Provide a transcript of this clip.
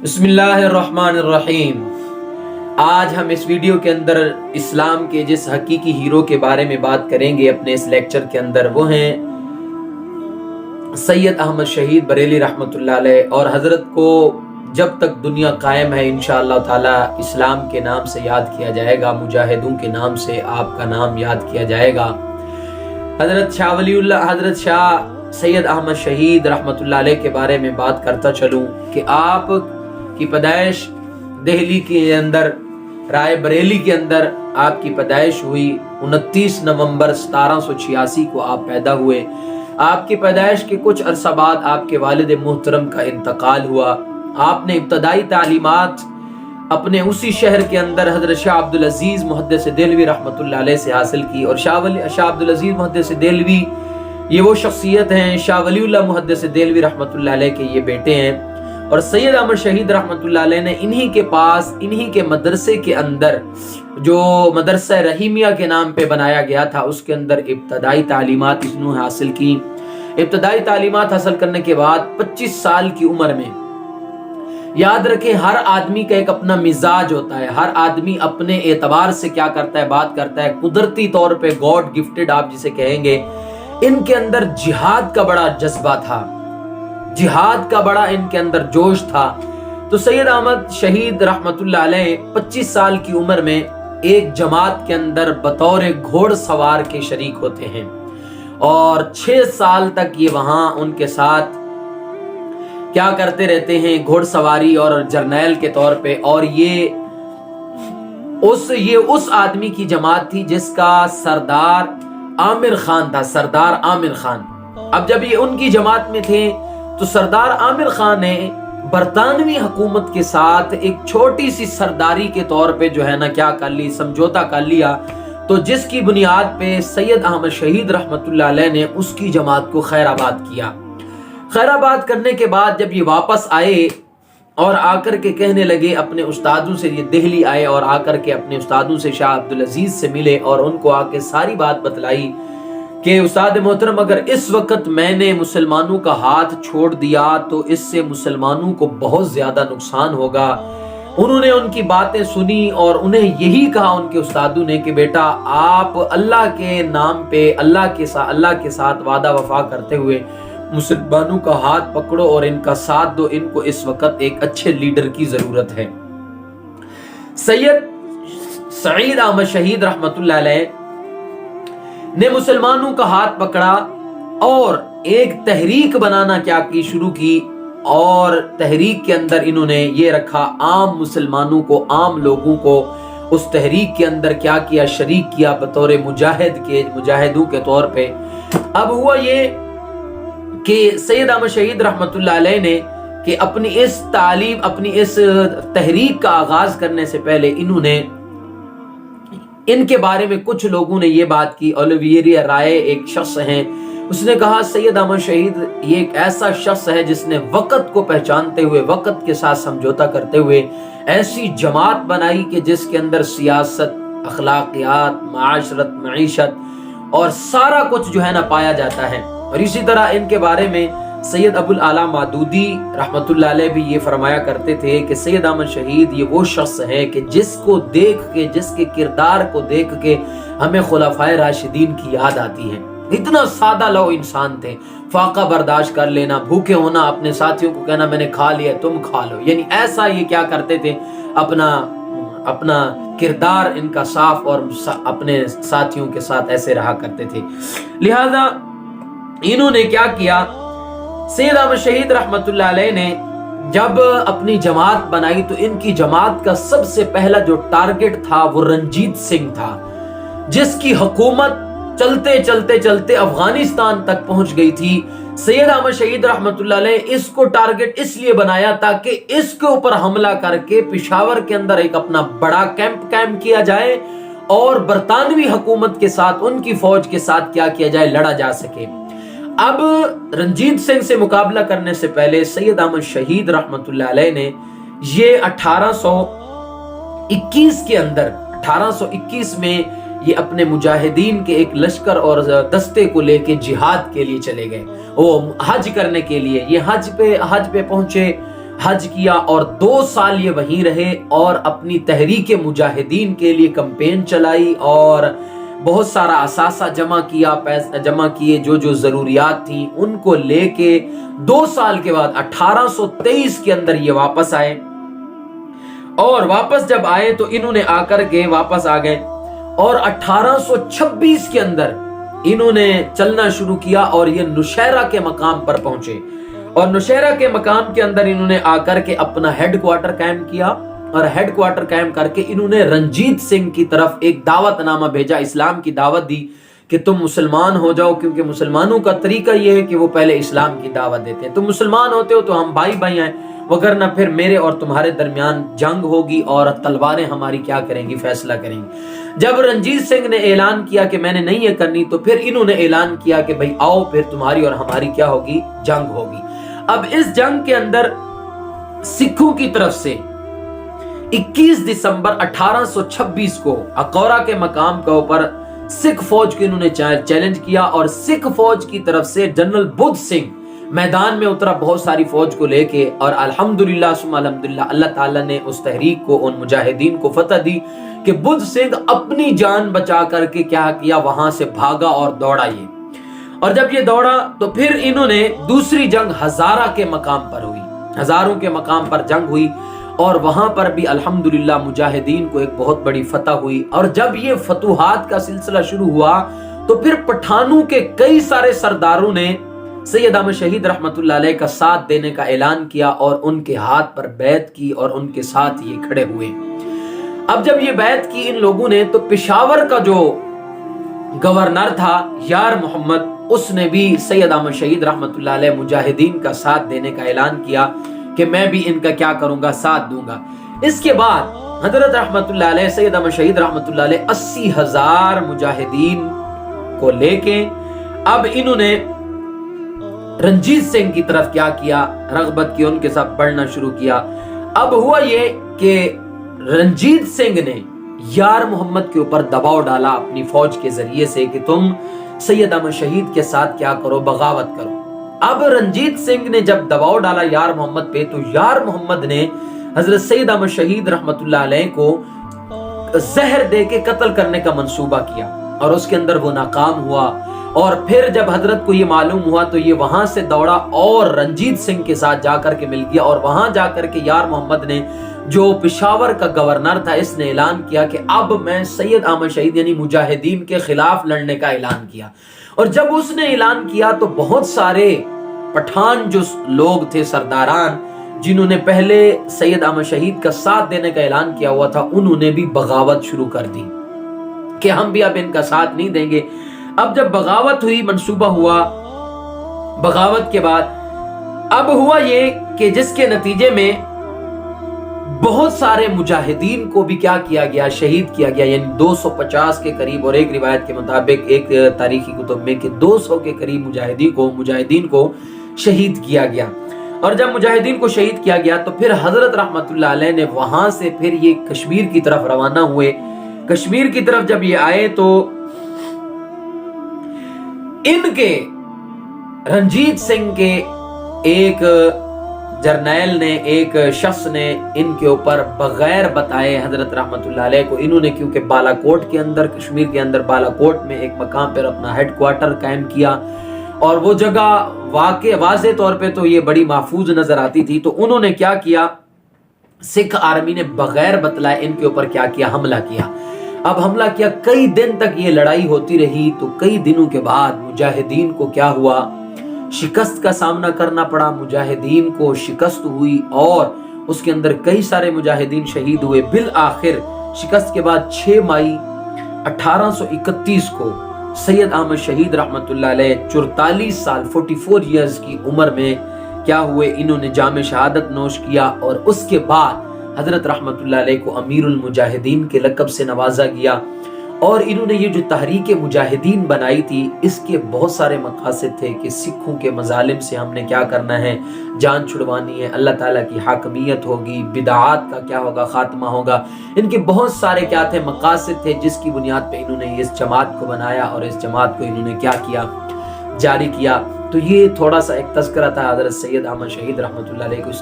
بسم اللہ الرحمن الرحیم۔ آج ہم اس ویڈیو کے اندر اسلام کے جس حقیقی ہیرو کے بارے میں بات کریں گے اپنے اس لیکچر کے اندر، وہ ہیں سید احمد شہید بریلوی رحمۃ اللہ علیہ۔ اور حضرت کو جب تک دنیا قائم ہے انشاءاللہ تعالی اسلام کے نام سے یاد کیا جائے گا، مجاہدوں کے نام سے آپ کا نام یاد کیا جائے گا۔ حضرت شاہ ولی اللہ، حضرت شاہ سید احمد شہید رحمۃ اللہ علیہ کے بارے میں بات کرتا چلوں کہ آپ کی پیدائش دہلی کے اندر رائے بریلی کے اندر آپ کی پیدائش ہوئی 29 نومبر 1786 کو آپ پیدا ہوئے۔ آپ کی پیدائش کے کچھ عرصہ بعد آپ کے والد محترم کا انتقال ہوا۔ آپ نے ابتدائی تعلیمات اپنے اسی شہر کے اندر حضرت شاہ عبدالعزیز محدث دہلوی رحمۃ اللہ علیہ سے حاصل کی، اور شاہ عبدالعزیز محدث دہلوی یہ وہ شخصیت ہیں، شاہ ولی اللہ محدث دہلوی رحمۃ اللہ علیہ کے یہ بیٹے ہیں۔ اور سید احمد شہید رحمۃ اللہ علیہ نے انہی کے پاس، انہی کے مدرسے کے اندر جو مدرسہ رحیمیہ کے نام پہ بنایا گیا تھا، اس کے اندر ابتدائی تعلیمات انہوں نے حاصل کی۔ ابتدائی تعلیمات حاصل کرنے کے بعد 25 سال کی عمر میں، یاد رکھیں ہر آدمی کا ایک اپنا مزاج ہوتا ہے، ہر آدمی اپنے اعتبار سے کیا کرتا ہے، بات کرتا ہے۔ قدرتی طور پہ گاڈ گفٹڈ آپ جسے کہیں گے، ان کے اندر جہاد کا بڑا جذبہ تھا، جہاد کا بڑا ان کے اندر جوش تھا۔ تو سید احمد شہید رحمت اللہ علیہ 25 سال کی عمر میں ایک جماعت کے اندر بطور گھوڑ سوار کے شریک ہوتے ہیں، اور 6 سال تک یہ وہاں ان کے ساتھ کیا کرتے رہتے ہیں، گھوڑ سواری اور جرنیل کے طور پہ۔ اور یہ اس آدمی کی جماعت تھی جس کا سردار عامر خان تھا، سردار عامر خان۔ اب جب یہ ان کی جماعت میں تھے تو سردار عامر خان نے برطانوی حکومت کے ساتھ ایک چھوٹی سی سرداری کے طور پہ جو ہے نا کیا کر لی، سمجھوتا کر لیا، تو جس کی بنیاد پہ سید احمد شہید رحمت اللہ علیہ نے اس کی جماعت کو خیر آباد کیا۔ خیر آباد کرنے کے بعد جب یہ واپس آئے اور آ کر کے کہنے لگے اپنے استادوں سے، یہ دہلی آئے اور آ کر کے اپنے استادوں سے شاہ عبدالعزیز سے ملے اور ان کو آ کے ساری بات بتلائی کہ استاد محترم، اگر اس وقت میں نے مسلمانوں کا ہاتھ چھوڑ دیا تو اس سے مسلمانوں کو بہت زیادہ نقصان ہوگا۔ انہوں نے ان کی باتیں سنی اور انہیں یہی کہا ان کے استادوں نے کہ بیٹا، آپ اللہ کے نام پہ اللہ کے ساتھ وعدہ وفا کرتے ہوئے مسلمانوں کا ہاتھ پکڑو اور ان کا ساتھ دو، ان کو اس وقت ایک اچھے لیڈر کی ضرورت ہے۔ سید سعید احمد شہید رحمت اللہ علیہ نے مسلمانوں کا ہاتھ پکڑا اور ایک تحریک بنانا کی شروع کی، اور تحریک کے اندر انہوں نے یہ رکھا عام مسلمانوں کو، عام لوگوں کو اس تحریک کے اندر کیا کیا، شریک کیا بطور مجاہدوں کے طور پہ۔ اب ہوا یہ کہ سید احمد شہید رحمت اللہ علیہ نے کہ اپنی اس تحریک کا آغاز کرنے سے پہلے انہوں نے ان کے بارے میں کچھ لوگوں نے یہ بات کی۔ اولیویرا رائے ایک شخص ہیں، اس نے کہا سید احمد شہید یہ ایک ایسا شخص ہے جس نے وقت کو پہچانتے ہوئے، وقت کے ساتھ سمجھوتا کرتے ہوئے ایسی جماعت بنائی کہ جس کے اندر سیاست، اخلاقیات، معاشرت، معیشت اور سارا کچھ جو ہے نا پایا جاتا ہے۔ اور اسی طرح ان کے بارے میں سید ابو الاعلیٰ مودودی رحمت اللہ علیہ بھی یہ فرمایا کرتے تھے کہ سید احمد شہید یہ وہ شخص ہے کہ جس کو دیکھ کے، جس کے کردار کو دیکھ کے ہمیں خلفائے راشدین کی یاد آتی ہے۔ اتنا سادہ لو انسان تھے، فاقہ برداشت کر لینا، بھوکے ہونا، اپنے ساتھیوں کو کہنا میں نے کھا لیا تم کھا لو، یعنی ایسا یہ کیا کرتے تھے، اپنا کردار ان کا صاف اور اپنے ساتھیوں کے ساتھ ایسے رہا کرتے تھے۔ لہذا انہوں نے کیا کیا، سید احمد شہید رحمت اللہ علیہ نے جب اپنی جماعت بنائی تو ان کی جماعت کا سب سے پہلا جو ٹارگٹ تھا وہ رنجیت سنگھ تھا، جس کی حکومت چلتے افغانستان تک پہنچ گئی تھی۔ سید احمد شہید رحمت اللہ علیہ اس کو ٹارگٹ اس لیے بنایا تاکہ اس کے اوپر حملہ کر کے پشاور کے اندر ایک اپنا بڑا کیمپ کیا جائے اور برطانوی حکومت کے ساتھ، ان کی فوج کے ساتھ کیا جائے، لڑا جا سکے۔ اب رنجیت سنگھ سے مقابلہ کرنے سے پہلے سید احمد شہید رحمت اللہ علیہ نے یہ 1821 کے اندر، 1821 میں یہ اپنے مجاہدین کے ایک لشکر اور دستے کو لے کے جہاد کے لیے چلے گئے، وہ حج کرنے کے لیے۔ یہ حج پہ پہنچے، حج کیا اور 2 سال یہ وہیں رہے اور اپنی تحریک مجاہدین کے لیے کمپین چلائی اور بہت سارا اثاثہ جمع کیے، جو ضروریات تھیں ان کو لے کے 2 سال کے بعد 1823 کے اندر یہ واپس آئے، اور واپس جب آئے تو انہوں نے آ کر کے واپس آ گئے، اور 1826 کے اندر انہوں نے چلنا شروع کیا اور یہ نوشہرہ کے مقام پر پہنچے، اور نوشہرہ کے مقام کے اندر انہوں نے آ کر کے اپنا ہیڈ کوارٹر قائم کیا، اور ہیڈ کوارٹر قائم کر کے انہوں نے رنجیت سنگھ کی طرف ایک دعوت نامہ بھیجا، اسلام کی دعوت دی کہ تم مسلمان ہو جاؤ، کیونکہ مسلمانوں کا طریقہ یہ ہے کہ وہ پہلے اسلام کی دعوت دیتے ہیں، تم مسلمان ہوتے ہو تو ہم بھائی بھائی ہیں، وگرنہ پھر میرے اور تمہارے درمیان جنگ ہوگی اور تلواریں ہماری کیا کریں گی، فیصلہ کریں گی۔ جب رنجیت سنگھ نے اعلان کیا کہ میں نے نہیں یہ کرنی، تو پھر انہوں نے اعلان کیا کہ بھئی آؤ پھر تمہاری اور ہماری کیا ہوگی، جنگ ہوگی۔ اب اس جنگ کے اندر سکھوں کی طرف سے 21 دسمبر 1826 کو اکورا کے مقام کے اوپر سکھ فوج کو انہوں نے چیلنج کیا، اور سکھ فوج کی طرف سے جنرل بدھ سنگھ میدان میں اترا بہت ساری فوج کو لے کے، اور الحمدللہ ثم الحمدللہ اللہ تعالیٰ نے اس تحریک کو، ان مجاہدین کو فتح دی کہ بدھ سنگھ اپنی جان بچا کر کے کیا کیا، وہاں سے بھاگا اور دوڑا یہ، اور جب یہ دوڑا تو پھر انہوں نے دوسری جنگ ہزارہ کے مقام پر ہوئی، ہزاروں کے مقام پر جنگ ہوئی، اور وہاں پر بھی الحمدللہ مجاہدین کو ایک بہت بڑی فتح ہوئی۔ اور جب یہ فتوحات کا سلسلہ شروع ہوا تو پھر پٹھانوں کے کئی سارے سرداروں نے سید احمد شہید رحمت اللہ علیہ کا ساتھ دینے کا اعلان کیا، اور ان کے ہاتھ پر بیعت کی اور ان کے ساتھ یہ کھڑے ہوئے۔ اب جب یہ بیعت کی ان لوگوں نے، تو پشاور کا جو گورنر تھا یار محمد، اس نے بھی سید احمد شہید رحمت اللہ علیہ مجاہدین کا ساتھ دینے کا اعلان کیا کہ میں بھی ان کا کیا کروں گا، ساتھ دوں گا۔ اس کے بعد حضرت رحمت اللہ علیہ سید احمد شہید رحمت اللہ علیہ 80,000 مجاہدین کو لے کے اب انہوں نے رنجیت سنگھ کی طرف کیا کیا، رغبت کی، ان کے ساتھ بڑھنا شروع کیا۔ اب ہوا یہ کہ رنجیت سنگھ نے یار محمد کے اوپر دباؤ ڈالا اپنی فوج کے ذریعے سے کہ تم سید احمد شہید کے ساتھ کیا کرو، بغاوت کرو۔ اب رنجیت سنگھ نے جب دباؤ ڈالا یار محمد پہ، تو یار محمد نے حضرت سید احمد شہید رحمت اللہ علیہ کو زہر دے کے قتل کرنے کا منصوبہ کیا، اور اس کے اندر وہ ناکام ہوا۔ اور پھر جب حضرت کو یہ معلوم ہوا تو یہ وہاں سے دوڑا اور رنجیت سنگھ کے ساتھ جا کر کے مل گیا، اور وہاں جا کر کے یار محمد نے، جو پشاور کا گورنر تھا، اس نے اعلان کیا کہ اب میں سید احمد شہید یعنی مجاہدین کے خلاف لڑنے کا اعلان کیا۔ اور جب اس نے اعلان کیا تو بہت سارے پٹھان جو لوگ تھے، سرداران، جنہوں نے پہلے سید احمد شہید کا ساتھ دینے کا اعلان کیا ہوا تھا، انہوں نے بھی بغاوت شروع کر دی کہ ہم بھی اب ان کا ساتھ نہیں دیں گے۔ اب جب بغاوت ہوئی، منصوبہ ہوا، بغاوت کے بعد اب ہوا یہ کہ جس کے نتیجے میں بہت سارے مجاہدین کو بھی کیا کیا گیا، شہید کیا گیا، یعنی 250 کے قریب، اور ایک روایت کے مطابق ایک تاریخی کتب میں کہ 200 کے قریب مجاہدین کو شہید کیا گیا۔ اور جب مجاہدین کو شہید کیا گیا تو پھر حضرت رحمت اللہ علیہ نے وہاں سے پھر یہ کشمیر کی طرف روانہ ہوئے۔ کشمیر کی طرف جب یہ آئے تو ان کے رنجیت سنگھ کے ایک جرنیل نے، ایک شخص نے ان کے اوپر بغیر بتائے حضرت رحمت اللہ علیہ کو، انہوں نے کیونکہ بالا کوٹ کے اندر، کشمیر کے اندر بالا کوٹ میں ایک مقام پر اپنا ہیڈ کوارٹر قائم کیا، اور وہ جگہ واضح طور پہ تو یہ بڑی محفوظ نظر آتی تھی، تو انہوں نے کیا کیا، سکھ آرمی نے بغیر بتلائے ان کے اوپر کیا کیا، حملہ کیا۔ اب حملہ کیا، کئی دن تک یہ لڑائی ہوتی رہی، تو کئی دنوں کے بعد مجاہدین کو کیا ہوا، شکست کا سامنا کرنا پڑا، مجاہدین کو شکست ہوئی، اور اس کے اندر کئی سارے مجاہدین شہید ہوئے۔ بالآخر شکست کے بعد 6 مئی 1831 کو سید احمد شہید رحمت اللہ علیہ 44 سال 44 ایئرز کی عمر میں کیا ہوئے، انہوں نے جام شہادت نوش کیا، اور اس کے بعد حضرت رحمت اللہ علیہ کو امیر المجاہدین کے لقب سے نوازا گیا۔ اور انہوں نے یہ جو تحریک مجاہدین بنائی تھی، اس کے بہت سارے مقاصد تھے کہ سکھوں کے مظالم سے ہم نے کیا کرنا ہے، جان چھڑوانی ہے، اللہ تعالیٰ کی حاکمیت ہوگی، بدعات کا کیا ہوگا، خاتمہ ہوگا۔ ان کے بہت سارے کیا تھے، مقاصد تھے، جس کی بنیاد پہ انہوں نے اس جماعت کو بنایا، اور اس جماعت کو انہوں نے کیا کیا، جاری کیا۔ تو یہ تھوڑا سا ایک تذکرہ تھا حضرت سید احمد شہید رحمت اللہ علیہ کو۔